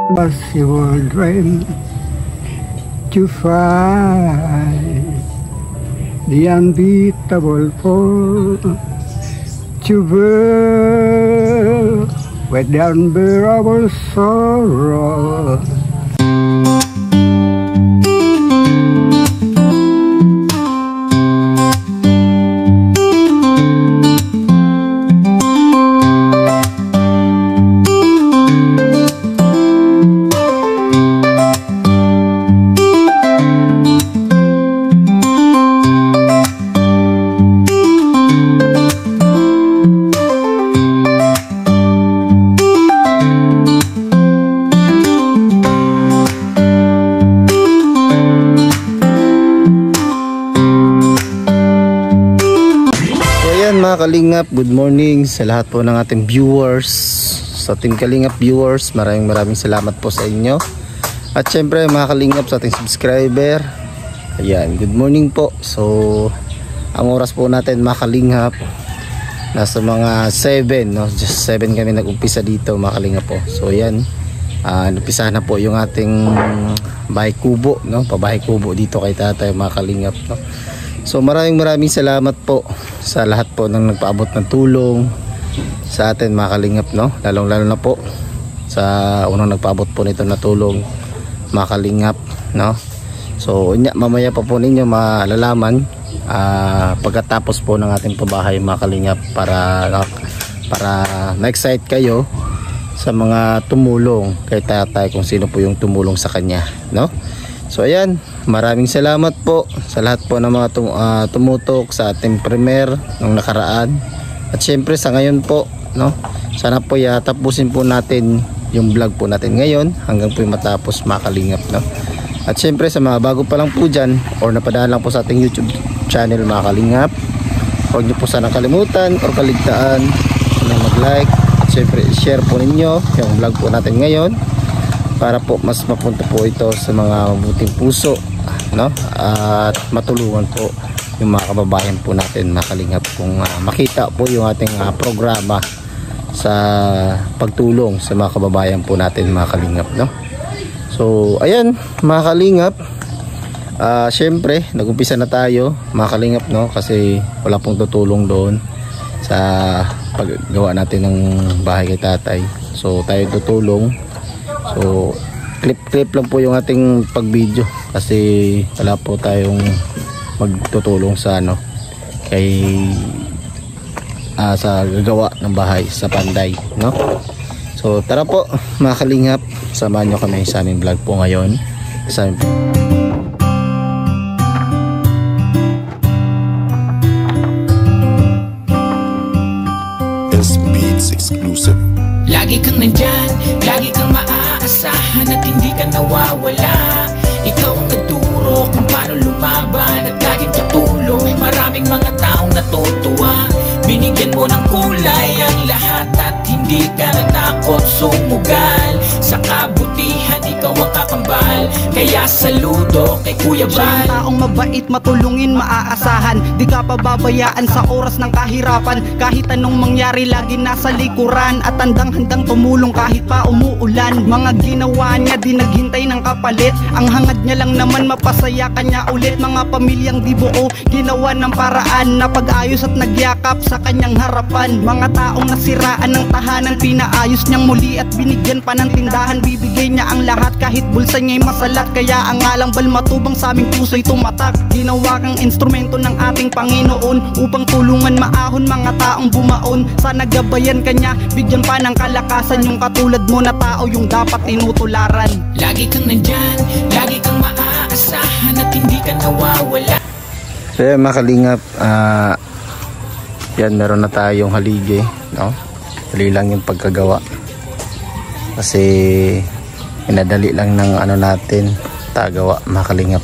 Possible dream to find the unbeatable fall, to bear with the unbearable sorrow. Mga Kalingap, good morning sa lahat po ng ating viewers, sa ating Kalingap viewers. Maraming salamat po sa inyo. At syempre mga Kalingap sa ating subscriber. Ayan, good morning po. So ang oras po natin mga Kalingap, nasa mga 7, no? Just 7 kami nag-umpisa dito mga Kalingap po. So ayan, napisa na po yung ating bahay kubo, no? Pabahay kubo dito kay tatay mga Kalingap, no? So maraming salamat po sa lahat po ng nagpaabot ng tulong sa atin mga Kalingap, no? Lalong-lalo na po sa unang nagpaabot po nito na tulong mga Kalingap, no? So mamaya pa po ninyo malalaman pagkatapos po ng ating pabahay mga Kalingap, para ma-excite kayo sa mga tumulong kay tatay, kung sino po yung tumulong sa kanya, no? So ayan, maraming salamat po sa lahat po ng mga tumutok sa ating premiere nung nakaraan. At syempre sa ngayon po, no, sana po tapusin po natin yung vlog po natin ngayon hanggang po matapos mga Kalingap, no? At syempre sa mga bago pa lang po dyan or napadaan lang po sa ating YouTube channel mga Kalingap, huwag nyo po sanang kalimutan or kaligtaan na mag-like at syempre share po ninyo yung vlog po natin ngayon, para po mas mapunta po ito sa mga mabuting puso, no? At matulungan po yung mga kababayan po natin mga Kalingap, kung makita po yung ating programa sa pagtulong sa mga kababayan po natin mga Kalingap, no? So ayan mga Kalingap, syempre nag-umpisa na tayo mga Kalingap, no? Kasi wala pong tutulong doon sa paggawa natin ng bahay kay tatay. So tayo tutulong. So clip lang po yung ating pag-video kasi wala po tayong magtutulong sa kay sa gagawa ng bahay sa Panday, no? So tara po mga Kalingap, samahan nyo kami sa aming vlog po ngayon. S-Beats exclusive. Lagi kang nandyan, lagi kang maaasahan at hindi ka nawawala. Ikaw ang nagturo kung paano lumaban at laging tutulong. Maraming mga taong natutuwa, binigyan mo ng kulay ang lahat at hindi ka natakot sumugal. Sa kabutihan ikaw ang kakambal, kaya saludo kay Kuya Bal. Taong mabait, matulungin, maaasahan, di ka pababayaan sa oras ng kahirapan. Kahit anong mangyari lagi nasa likuran, at handang-handang tumulong kahit pa umuulan. Mga ginawa niya di naghintay ng kapalit, ang hangad niya lang naman mapasaya kanya ulit. Mga pamilyang di buo, ginawa ng paraan na pag-ayos at nagyakap sa kanyang harapan. Mga taong nasiraan ng tahanan, pinaayos niyang muli at binigyan pa ng tindahan. Bibigay niya ang lahat kahit bulsa niya'y masalat, kaya ang alang bal matubang sa aming puso'y tumatak. Ginawa kang instrumento ng ating Panginoon upang tulungan maahon mga taong bumaon. Sana gabayan kanya, bigyan pa ng kalakasan yung katulad mo na tao yung dapat tinutularan. Lagi kang nandyan, lagi kang maaasahan at hindi ka nawawala. So yan mga Kalingap, yan meron na tayong haligi, no? Dali lang yung pagkagawa kasi inadali lang ng natin tagawa mga Kalingap.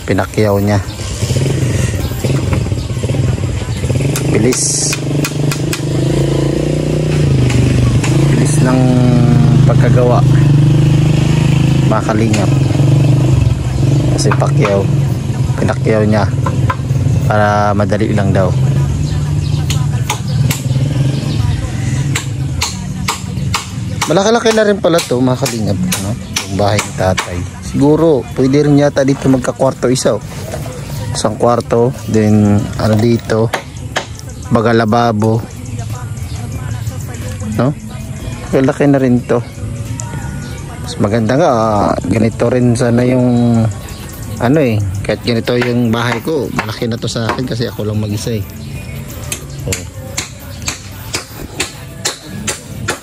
Pinakyaw niya, bilis ng pagkagawa mga Kalingap, kasi pinakyaw niya para madali lang daw. Malaki-laki na rin pala to mga kalingap, no? Yung bahay ni tatay. Siguro pwede rin yata dito magka-kwarto isa, oh. Isang kwarto, then ano dito, baga lababo, no? Laki na rin to. Mas maganda nga, ganito rin sana yung ano eh, kahit ganito yung bahay ko, malaki na to sa akin kasi ako lang mag-isa eh.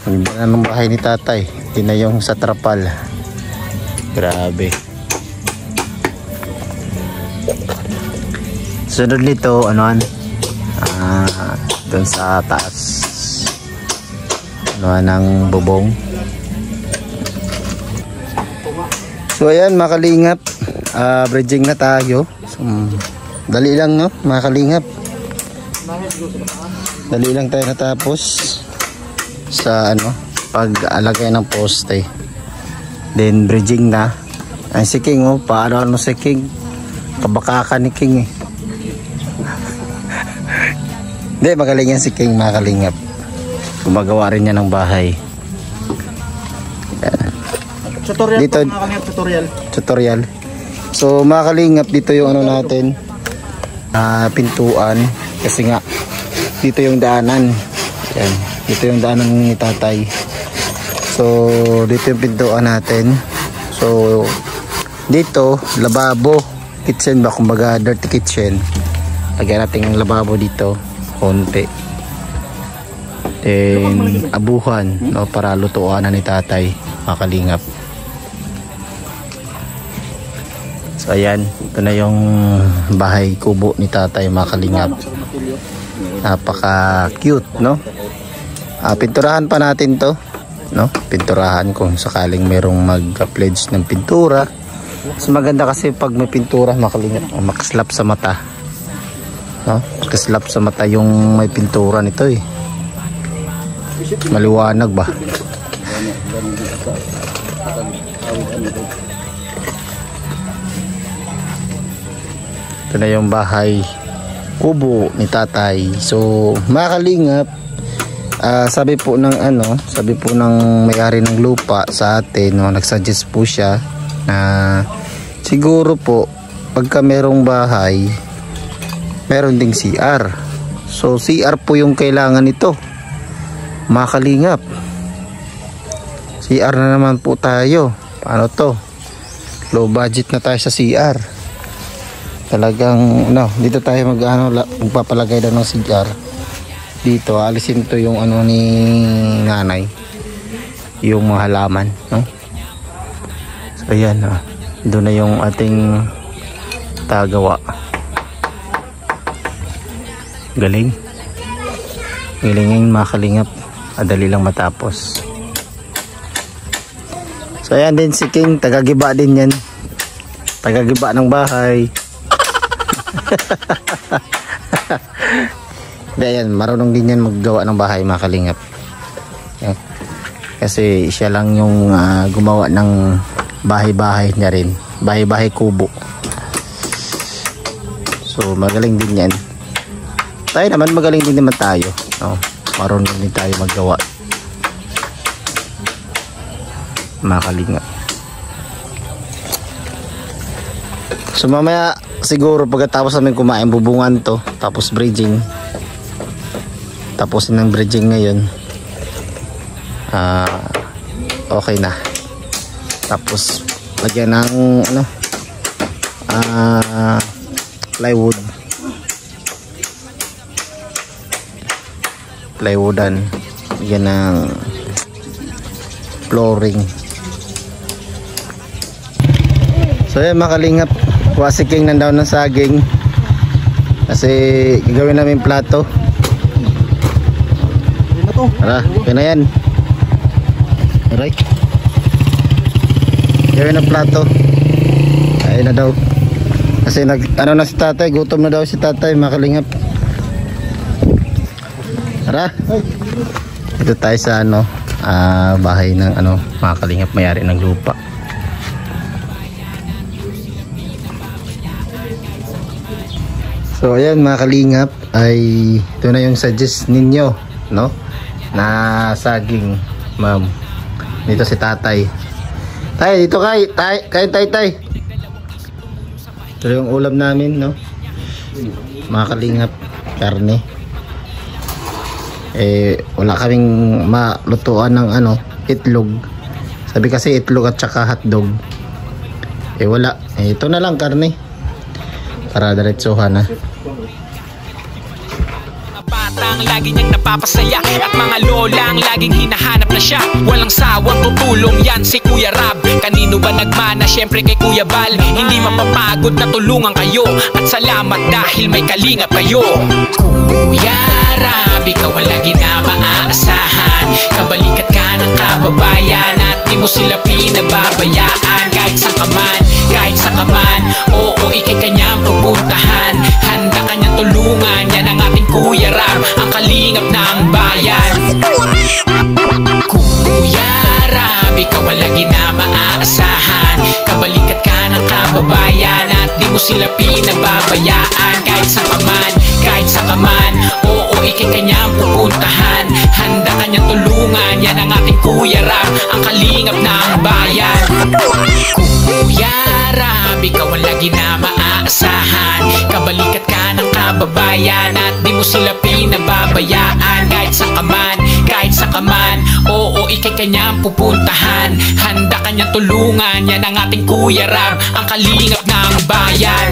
Ang ganda ng bahay ni tatay, hindi na yung sa trapal. Grabe. Sunod nito, anuan? Doon sa taas. Anuan ng bubong. So ayan mga kalingap, bridging na tayo. So, dali lang no mga kalingap. Dali lang tayo natapos sa ano, pag-alagay ng poste. Then bridging na. Ay si King, oh, paano si King? Kabakaka ni King eh. Hindi, magaling yan si King mga kalingap. Gumagawa rin niya ng bahay. Tutorial dito, po, mga kalingap, tutorial. So mga kalingap, dito yung ano natin, pintuan, kasi nga dito yung daanan. Yan, dito yung daanan ni tatay. So dito yung pintuan natin. So dito lababo, kitchen ba, kumbaga dirty kitchen. Lagyan natin yung lababo dito konti. Then abuhan, no, para lutuan na ni tatay mga kalingap. So ayan, ito na yung bahay kubo ni tatay mga kalingap. Napaka cute, no? Pinturahan pa natin to, no? Pinturahan kung sakaling merong mag-pledge ng pintura. So maganda kasi pag may pintura mga kalingap, makaslap sa mata, no? Makaslap sa mata yung may pintura nito eh. Maliwanag ba? Ito na yung bahay kubo ni tatay. So mga kalingap, sabi po ng may-ari ng lupa sa atin, no, nagsuggest po siya na siguro po pagka merong bahay meron ding CR. So CR po yung kailangan nito mga kalingap. CR na naman po tayo. Paano to? Low budget na tayo sa CR. Talagang dito tayo magpapalagay daw ng CR. Dito alisin to yung ano ni nanay, yung mga halaman, no? So ayan, doon na yung ating tagawa. Galing mga kalingap, madali lang matapos. So ayan din si King, tagagiba din yan, tagagiba ng bahay. Ayan, marunong din yan maggawa ng bahay mga kalingap. Ayan. Kasi siya lang yung gumawa ng bahay-bahay niya rin, bahay-bahay kubo. So magaling din yan. Tayo naman magaling din naman tayo, no? Marunong din tayo maggawa mga kalingap. So mamaya siguro pagkatapos namin kumain, bubungan to, tapos bridging. Tapos ng bridging ngayon, okay na. Tapos lagyan ng plywoodan, lagyan ng flooring. So yan mga kalingap, wasiking nandaw ng saging kasi gagawin namin plato. Tara, yun na yan. Alright, gawin ng plato. Ayun na daw kasi na si tatay, gutom na daw si tatay mga kalingap. Tara, ito tayo sa bahay ng mga kalingap, may-ari ng lupa. So ayan mga kalingap, ay ito na yung suggest ninyo, no, na saging, ma'am. Dito si tatay. Tay, dito kay. Tay. Ito yung ulam namin, no? Mga kalingap, karne. Wala kaming malutuan ng itlog. Sabi kasi itlog at saka hotdog. Wala. Ito na lang karne. Para diretsuhan na. Batang lagi niyang napapasaya at mga lolang laging hinahanap na siya. Walang sawang tutulong yan si Kuya Rab. Kanino ba nagmana? Syempre kay Kuya Bal. Hindi mapapagod na tulungan kayo. At salamat dahil may kalingap kayo. Kuya Rab, ikaw ang lagi na maaasahan. Kabalikat ka ng kababayan at di mo sila pinababayaan. Kahit sa kaman, oo, ikay kanyang pupuntahan. Handa kanyang tulungan, yan ang ating Kuya Rab, ang kalingap ng bayan. Kuya Rab, ikaw ang lagi na maaasahan. Kabalikat ka ng kababayan at di mo sila pinababayaan. Kahit sa kaman, oo, ikay kanyang pupuntahan. Handa kanyang tulungan, yan ang ating Kuya Rab, ang kalingap ng bayan. Kuya Rab, ikaw ang lagi na maaasahan. Kabalikat ka ng kababayan at di mo sila pinababayaan. Kahit sa kaman, oo, ikay kanyang pupuntahan. Handa kanyang tulungan, yan ang ating Kuya Rab, ang kalingap ng bayan.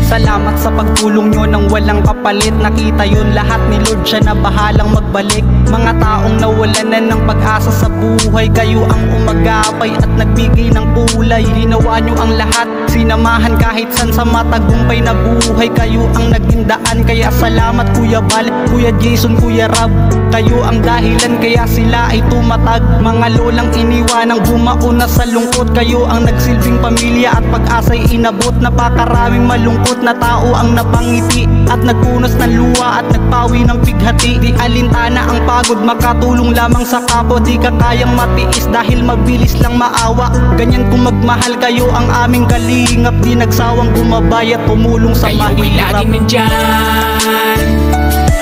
Salamat sa pagtulong nyo ng walang kapalit. Nakita yun lahat ni Lord, siya na bahalang magbalik. Mga taong nawalan na ng pag-asa sa buhay, kayo ang umagapay at nagbigay ng kulay. Ginawa nyo ang lahat, sinamahan kahit san sa matagumpay na buhay. Kayo ang naging daan, kaya salamat Kuya Bal, Kuya Jason, Kuya Rab. Kayo ang dahilan kaya sila ay tumatag. Mga lolang iniwanang bumauna sa lungkot. Kayo ang nagsilbing pamilya at pag-asa'y inabot. Napakaraming malungkot na tao ang napangiti at nagpunas ng luha at nagpawi ng bighati. Di alintana ang pagod, makatulong lamang sa kapwa. Di ka kayang matiis dahil mabilis lang maawa. Ganyan kung magmahal kayo ang aming kalingap. Di nagsawang gumabay at tumulong sa mahirap. Kayo ay laging nandyan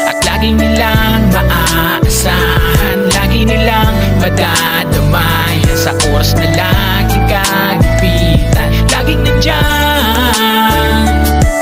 at lagi nilang maaasahan. Lagi nilang madadamayan sa oras na lagi kagipitan. Laging nandyan,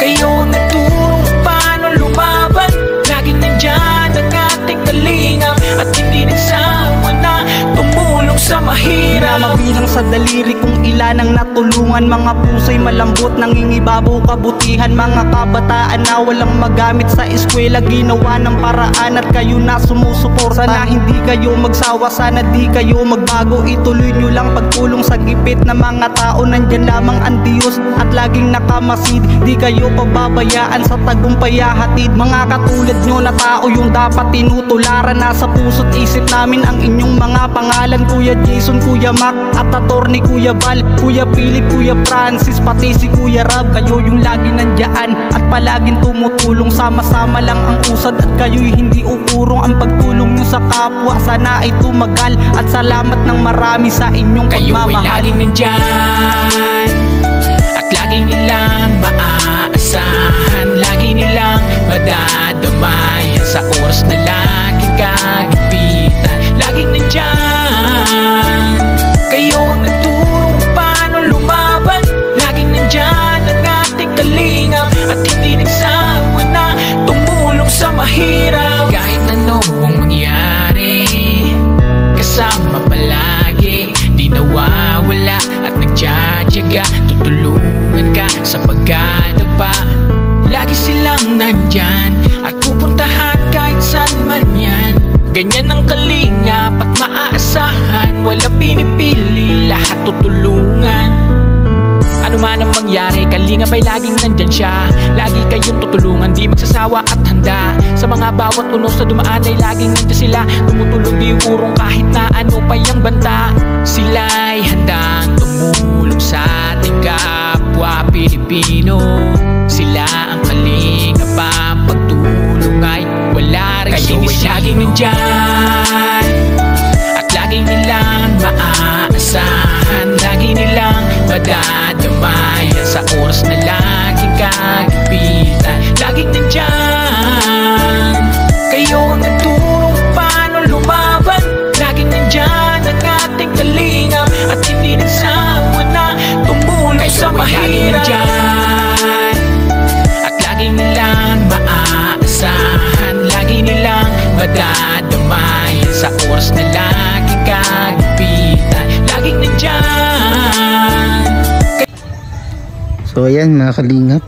kayo ang nagturo paano lumaban. Laging nandyan ang ating kalingap at hindi nagsawa na tumulong sa mahirap. Mabilang sa daliri kung ilan ang natulungan. Mga pusay malambot, nangingibabaw kabutihan. Mga kabataan na walang magamit sa eskwela, ginawa ng paraan at kayo na sumusuporta. Sana hindi kayo magsawa, sana di kayo magbago. Ituloy nyo lang pagtulong sa gipit na mga tao. Nandyan lamang ang Diyos at laging nakamasid. Di kayo pababayaan sa tagumpay hatid. Mga katulad nyo na tao yung dapat tinutularan. Nasa puso't isip namin ang inyong mga pangalan. Kuya Jason, Kuya Mac at attorney Kuya Bal, Kuya Philip, Kuya Francis, pati si Kuya Rab. Kayo yung lagi nandyan at palaging tumutulong. Sama-sama lang ang usad at kayo'y hindi ukurong. Ang pagtulong nyo sa kapwa sana ay tumagal. At salamat ng marami sa inyong pagmamahal. Kayo ay laging nandyan at lagi nilang maaasahan. Lagi nilang madadamayan sa oras na lagi kagipitan. Laging nandyan, kayo ang nagturo paano lumaban. Laging nandyan ang ating kalingap at hindi nagsawa na tumulong sa mahirap. Kahit ano ang mangyari, kasama palagi, di nawawala at nagtsatsaga. Tutulungan ka sa pagkadapa. Lagi silang nandyan at pupuntahan kahit saan man yan. Ganyan ang kalingap at maaasahan. Wala pinipili, lahat tutulungan. Ano man ang mangyari, kalingap ay laging nandyan siya. Lagi kayong tutulungan, di magsasawa at handa. Sa mga bawat unos na dumaan ay laging nandyan sila. Tumutulong di urong kahit na ano pa yung banta. Sila'y handang tumulong sa ating kapwa. kapwa Pilipino. Sila ang kalinga pa, pagtulong ay wala rin sinis. Kayo ay laging nandyan at lagi nilang maaasahan, lagi nilang madadamayan sa oras na laging kagipitan. Laging nandyan, kayo ang nagturo paano lumaban. Laging nandyan ang ating kalingap at hindi nagsawa na tumulong sa mahirap. At lagi nilang maaasahan, lagi nilang madadamayan sa oras na laging kagipitan. Laging nandyan. So ayan mga kalingap,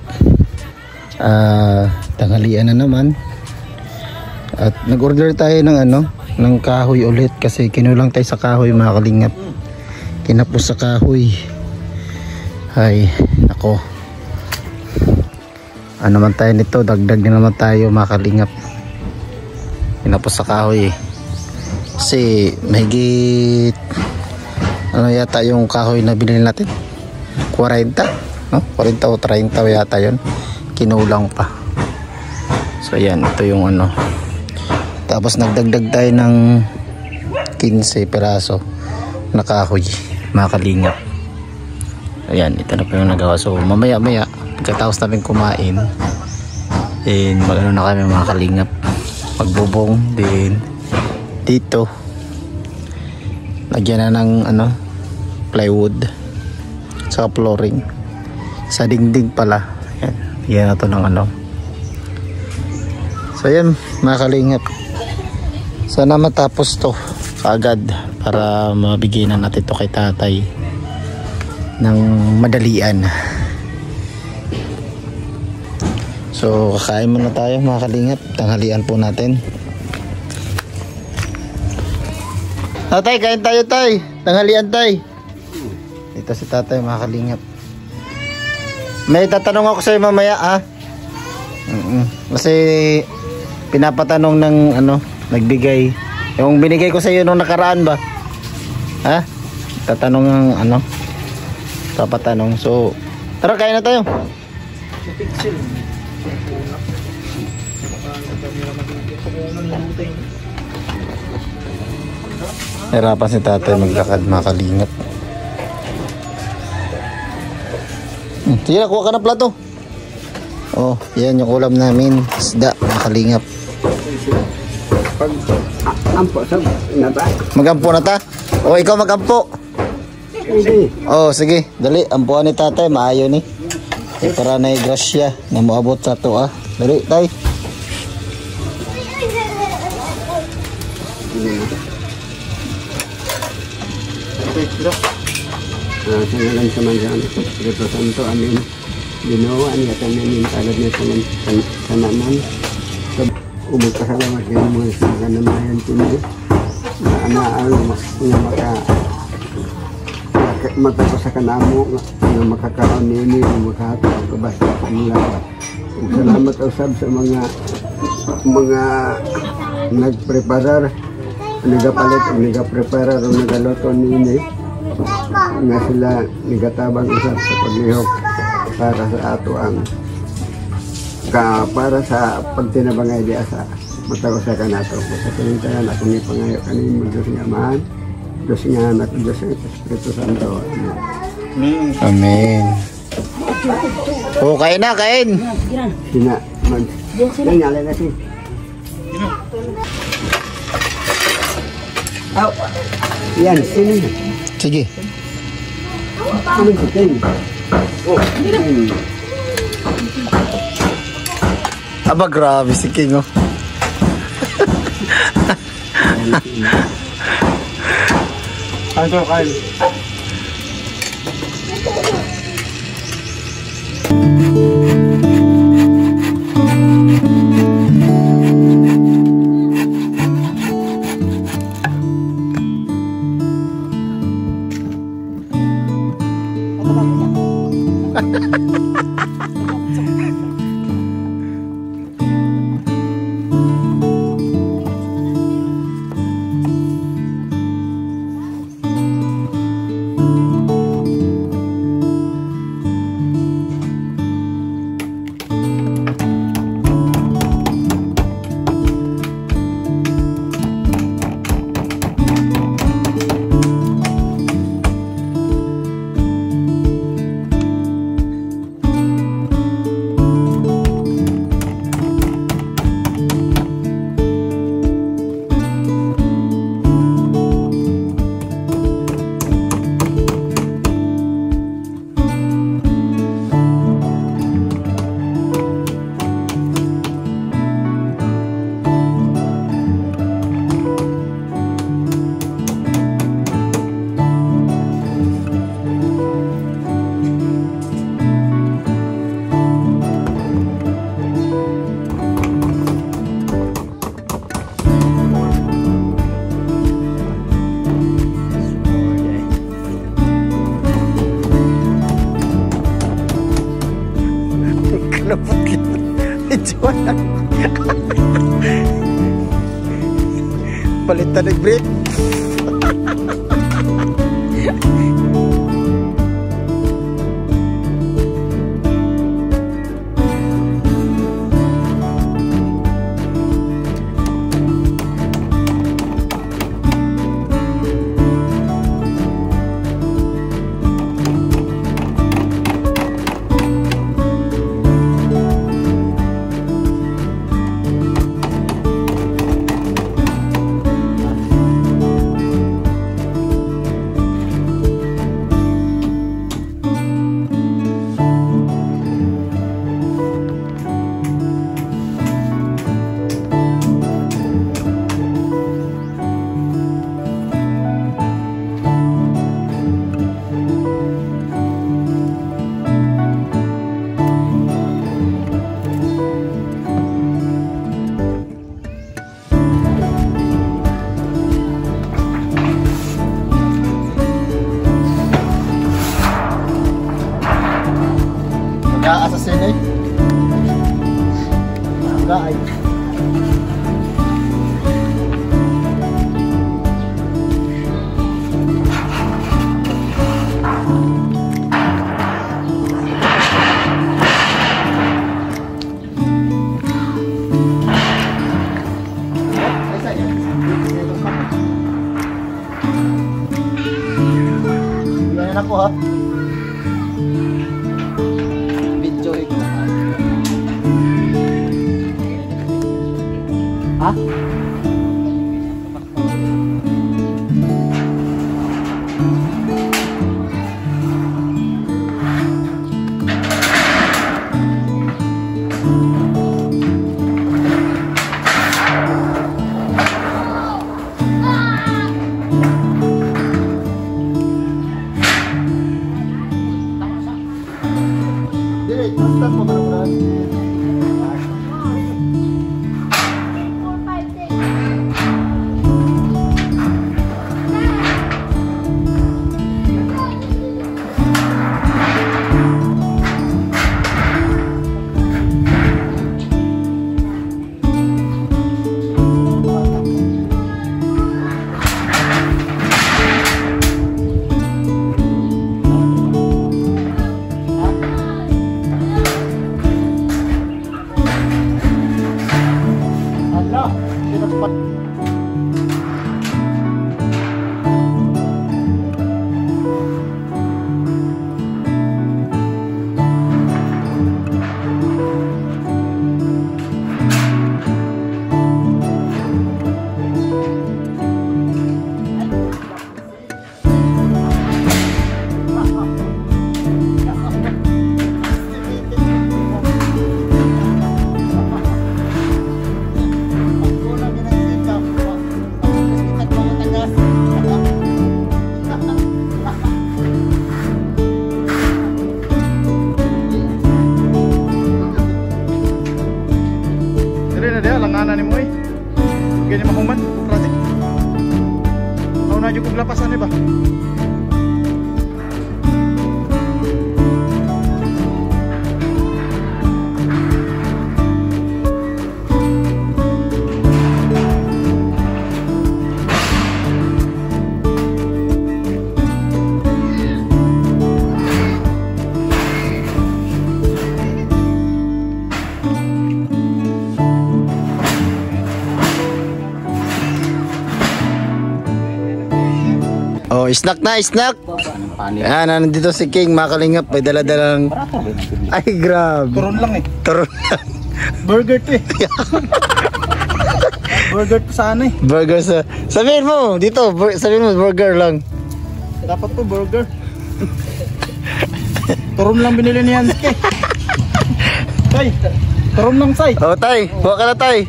tanghalian na naman. At nag-order tayo ng ng kahoy ulit kasi kinulang tayo sa kahoy mga kalingap. Kinapos sa kahoy. Ay, nako. Ano naman tayo nito, dagdag na naman tayo mga kalingap. Kinapos sa kahoy kasi mahigit yata yung kahoy na binili natin, 40, no? 40 o 30 yata yun. Kinulang pa. So ayan, ito yung tapos nagdagdag tayo ng 15 peraso na kahoy mga kalingap. Ayan, ito na po yung nagawa. So mamaya pagkatapos namin kumain, mag-ano na kami mga kalingap, magbubong din dito. Lagyan na ng plywood sa flooring, sa dingding pala. Ayan, yan na to ng So ayan mga kalingap, sana matapos to kaagad para mabigyan na natin to kay tatay ng madalian. So kakain muna tayo mga kalingap, tanghalian po natin. Tatay, kain tayo tay, tanghalian tay. Ito si tatay mga kalingap. May tatanong ako sa'yo mamaya kasi pinapatanong ng nagbigay yung binigay ko sa iyo nung nakaraan ba, ha? Tatanong ng papatanong. So tara, kain na tayo. Hirapan si tatay maglakad mga kalingap. Sige na, kuha ka ng plato. Oh, yan yung ulam namin, isda mga kalingap. Pag ampo sab na ba? Magampo na ta? O ikaw magampo? Hindi. Oh sige, dali, ampuan ni tatay, maayo ni. Para na grasya na moabot sa to Dali tay. Sangalan sa mga Espiritu Santo, amin. Ginawa niya kami talad niya sa naman. Umagpasalamat kayo mga sa kanamayan kundi na anaan nga matapos sa kanamo nga makakaroon nini nga makakabasa sa mga. Salamat usab sa mga nagpreparar, nagapalit, nagapreparar o nagaloto nini nga sila nagatabang usab sa paglihok para sa ato ang para sa pagtinabangay diya sa matawag sa kanato. Sa kanintanan ako ni pangayo kanimo Diyos nga Amahan, Diyos nga Anak, Diyos nga Espiritu Santo. Amen. Amen. Oh, kain na, kain. Sina nyala na si. Yan, sini. Sige. Ano si Ken? Oh, Aba, grabe si King Ano kain? Malapot yun. Medyo lang. Palitan ng brief. Assassinate. Guy. Yan ako ha. Ha? Dili, basta mo man. Langanan ni mo eh. Ganyan mahuman, project. Mau na yung lapasan eh ba? Oh, snack na, snack. Yan, nandito si King, makalingap. May dala-dalang... Ay, grabe. Turon lang eh. Turon lang. Burger to eh. Burger to sana eh. Burger sa... Sabihin mo, dito. Sabihin mo, burger lang. Dapat to burger. Turon lang binili ni Hanske. Tay, turon lang say. Oh, tay. Huwag ka na, tay.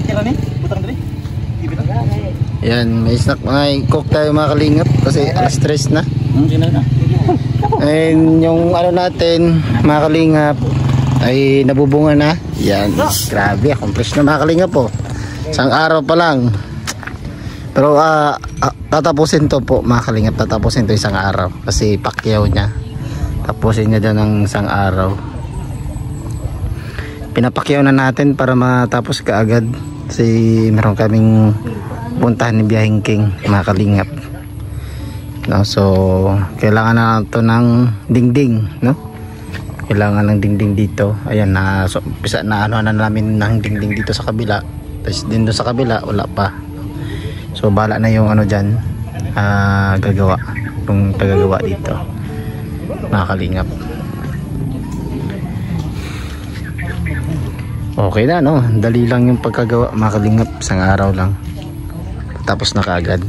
Kira ni? Butang dali. Ibig na. Yan, may snack mga cook tayo mga kalingap kasi alas 3 na. And yung ano natin mga kalingap ay nabubunga na. Yan, grabe, accomplish na mga kalingap po. Isang araw pa lang. Pero tatapusin to po mga kalingap, tatapusin to isang araw kasi pakyaw niya. tapusin niya dyan ng isang araw. Pinapakyaw na natin para matapos kaagad kasi meron kaming puntahan ni Biyahing King, mga kalingap, no? So kailangan na ito ng dingding, no? Kailangan ng dingding dito. Ayan na, so pisa na ano na namin ng dingding dito sa kabila. Tapos din doon sa kabila wala pa. So bala na yung ano dyan, gagawa, yung tagagawa dito, mga kalingap. Okay na, no? Dali lang yung pagkagawa, mga kalingap. Isang araw lang tapos na kaagad.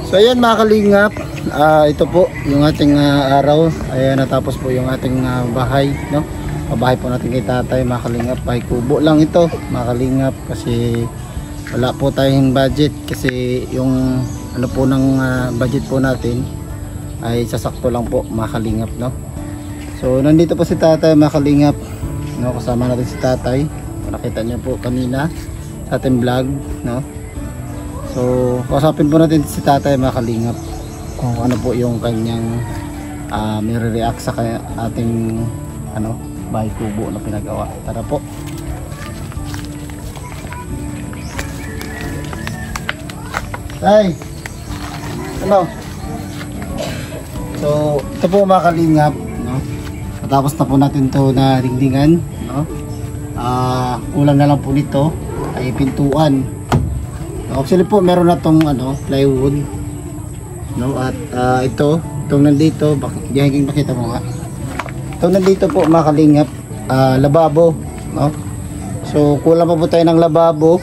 So ayan mga kalingap, ito po yung ating araw. Ayan, natapos po yung ating bahay, no? Pabahay po natin kay tatay, mga kalingap. Bahay kubo lang ito, mga kalingap, kasi wala po tayong budget, kasi yung ano po ng budget po natin ay sasakto lang po, mga kalingap, no? So nandito po si tatay mga kalingap, no, kasama natin si tatay. Nakita niyo po kanina sa ating vlog, no. So kausapin po natin si tatay mga kalingap kung ano po yung kanyang may-react sa ating bahay kubo na pinagawa. Tara po. Tay, ano? So ito po mga kalingap, no? Tapos na po natin to na dingdingan, no? Kulang na lang po nito ay pintuan. Actually po meron na tong plywood, no? At itong nandito, diyan makita mo nga. Itong nandito po mga kalingap, lababo, no? So kulang pa po tayo ng lababo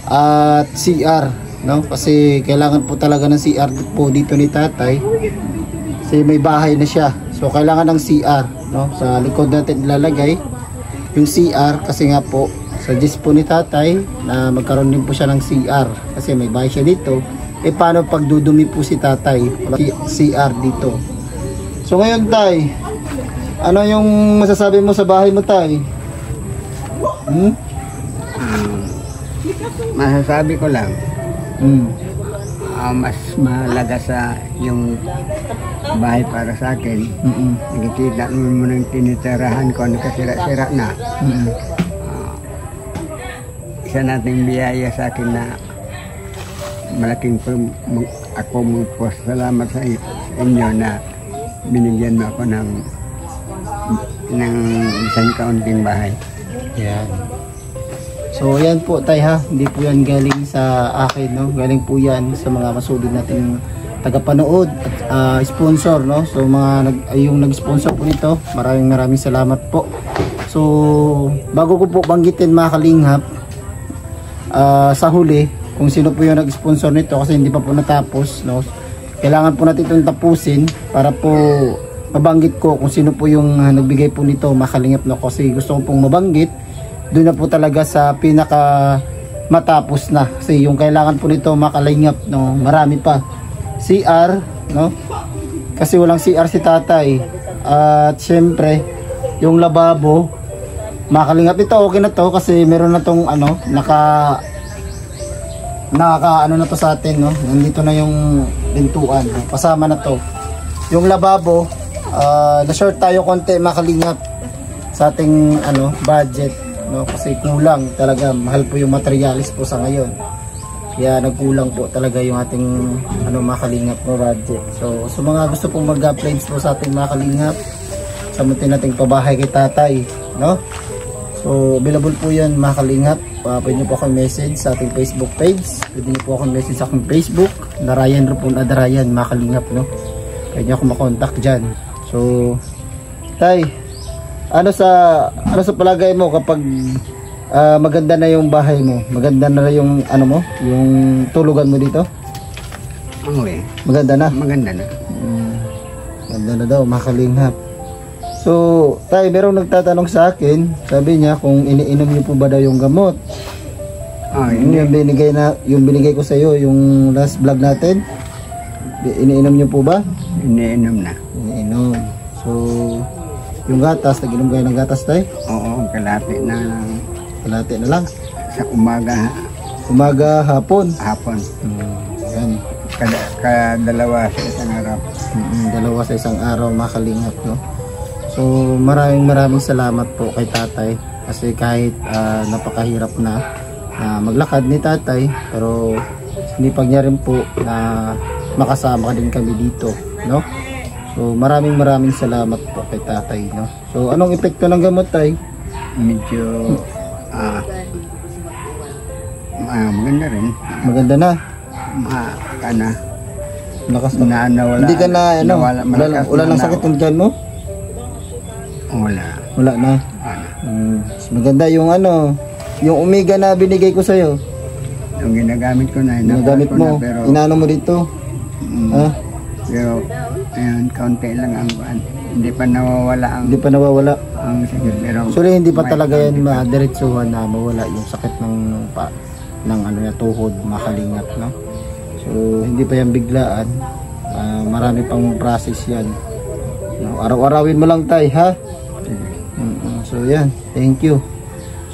at CR, no? Kasi kailangan po talaga ng CR po dito ni tatay. Kasi may bahay na siya. So kailangan ng CR, no? Sa likod natin ilalagay yung CR kasi nga po suggest po ni tatay na magkaroon din po siya ng CR kasi may bahay siya dito. Paano pag dudumi po si tatay? CR dito. So ngayon tay, ano yung masasabi mo sa bahay mo tay? Masasabi ko lang, mas mahalaga sa yung bahay para sa akin. Nakikita mo ng tinitirahan ko, nakasira-sira na. Isa nating biyaya sa akin na malaking ako magpasalamat sa inyo na binigyan mo ako ng isang kaunting bahay. Yan. So yan po tay ha, hindi po yan galing sa akin, no? Galing po yan sa mga masulid nating tagapanood at sponsor, no? So yung nag-sponsor po nito, maraming salamat po. So bago ko po banggitin mga kalinghap sa huli kung sino po yung nag-sponsor nito kasi hindi pa po natapos, no? Kailangan po natin itong tapusin para po mabanggit ko kung sino po yung nagbigay po nito mga kalingap, no? Kasi gusto ko pong mabanggit doon na po talaga sa pinaka matapos na kasi yung kailangan po nito makalingap, no, marami pa. CR, no, kasi walang CR si tatay, at syempre yung lababo makalingap. Ito okay na to kasi meron na tong naka na to sa atin, no. Nandito na yung pintuan, no? Kasama na to yung lababo. Na short tayo konti makalingap sa ating budget, no, kasi kulang talaga, mahal po yung materialis po sa ngayon, kaya nagkulang po talaga yung ating makalingap no budget. So sa mga gusto pong mag-uploads po sa ating makalingap, samutin nating pabahay kay tatay, no. So available po yan makalingap. Pwede nyo po akong message sa ating Facebook page, pwede nyo po akong message sa aking Facebook, Darayan Rupon Adarayan makalingap, no. Pwede nyo akong makontak dyan. So tay, ano sa palagay mo kapag maganda na yung bahay mo, maganda na yung yung tulugan mo dito? Maganda na? Maganda na. Maganda na daw, makalinghap. So tay, merong nagtatanong sa akin, sabi niya kung iniinom niyo po ba daw yung gamot. Yung binigay ko sa iyo yung last vlog natin, iniinom niyo po ba? Iniinom na. Iniinom. So yung gatas, nag-inom kayo ng gatas tay? Oo, kalahati na lang. Kalahati na lang? Sa umaga. Umaga, hapon? Hapon. Yan. Dalawa sa isang araw. Dalawa sa isang araw makalingap, no? So maraming salamat po kay tatay kasi kahit napakahirap na maglakad ni tatay, pero sinipag niya rin po na makasama din kami dito, no? So maraming salamat po kay tatay, no? So anong epekto ng gamot tay? Medyo maganda rin. Maganda na? Hindi ka na wala lang sakit ng tiyan mo? Wala na. Maganda yung yung omega na binigay ko sa iyo. Yung ginagamit ko na. Ginagamit mo. Pero inano mo dito? Pero ayun, kaunti lang ang hindi pa nawawala ang sakit. Pero so hindi pa talaga yan madiretsuhan na mawala yung sakit ng tuhod makalingap, no? So hindi pa yan biglaan, marami pang process yan. Araw-arawin mo lang tay, ha? So yan, thank you.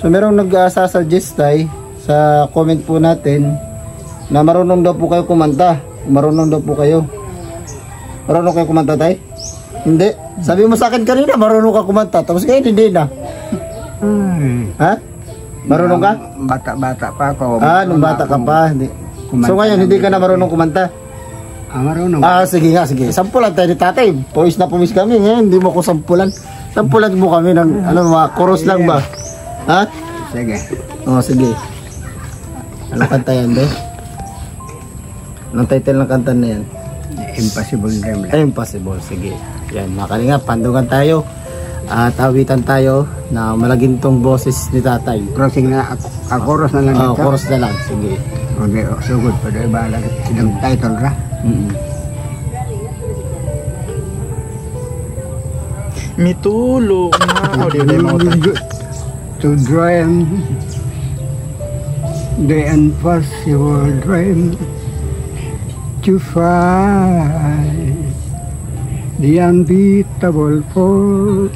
So merong nag-suggest tay sa comment po natin na marunong daw po kayo kumanta. Marunong daw po kayo. Marunong kayo kumanta tay? Hindi. Sabi mo sa akin kanina marunong ka kumanta, tapos ngayon hindi na. Ha? Marunong ka? Bata-bata pa ako. Nung bata ka pa. Hindi. So ngayon hindi ka na marunong kumanta? Marunong. Sige nga, sige. Sampulan tayo ni tatay. Pawis na pawis kami. Ngayon, hindi mo ko sampulan. Sampulan mo kami ng, mga chorus lang ba? Ha? Sige. Sige. Anong kanta yan, be? Anong title ng kanta na yan? Impossible Dream. Impossible, sige. Yan, mga kalingap, pandungan tayo. At awitan tayo na malagintong boses ni tatay. Crossing na, chorus na lang dito. Chorus na lang, sige. Okay, sugod pa doon. Bahala. Ilang title ra? Mitulog na. To dream the impossible dream, to find the unbeatable fall,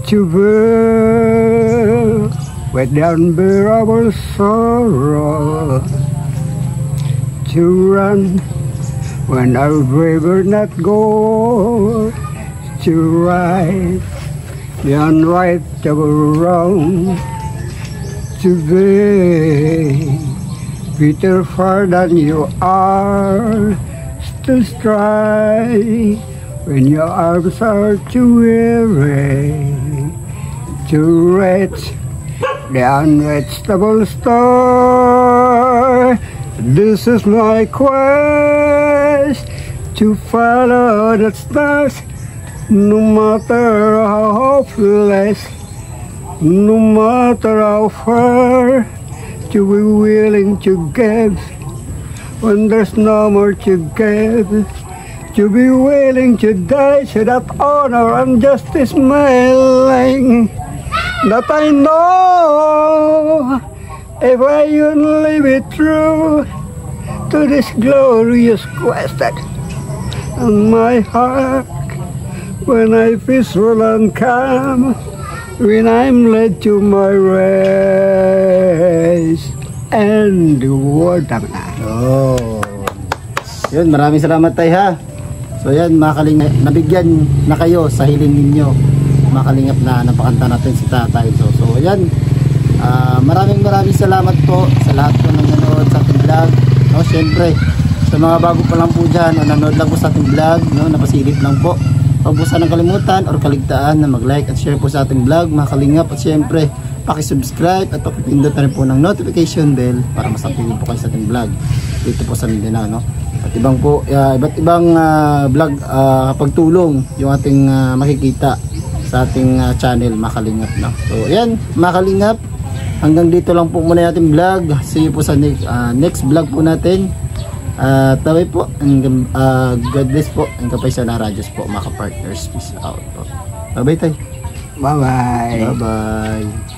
to bear with the unbearable sorrow, to run when I would rather not go, to right the unrightable wrong, to be bitter far than you are, to strive when your arms are too weary, to reach the unreachable star. This is my quest, to follow the stars, no matter how hopeless, no matter how far, to be willing to give when there's no more to give, to be willing to die so that honor and justice smiling, that I know if I only be true to this glorious quest that in my heart, when I peaceful and calm, when I'm led to my race and the world. Yun, maraming salamat tayo, ha. So yan, mga kalingap, nabigyan na kayo sa hiling ninyo, mga kalingap, na napakanta natin si tatay. So yan, maraming salamat po sa lahat po ng nanood sa ating vlog. Siyempre, sa mga bago pa lang po dyan, nanood lang po sa ating vlog, napasilip lang po. Huwag po sanang kalimutan or kaligtaan na mag-like at share po sa ating vlog, mga kalingap. At syempre, pakisubscribe at pakipindot na rin po ng notification bell para masapilin po kayo sa ating vlog dito po sa Mindanao, no? At iba't ibang vlog pagtulong yung ating makikita sa ating channel, mga kalingap, no? So ayan, mga kalingap, hanggang dito lang po muna natin vlog. See you po sa next vlog po natin. Taway po, God bless po, ang kapay sa Radios po, mga partners. Peace out po. Bye bye tayo. Bye bye. Bye bye.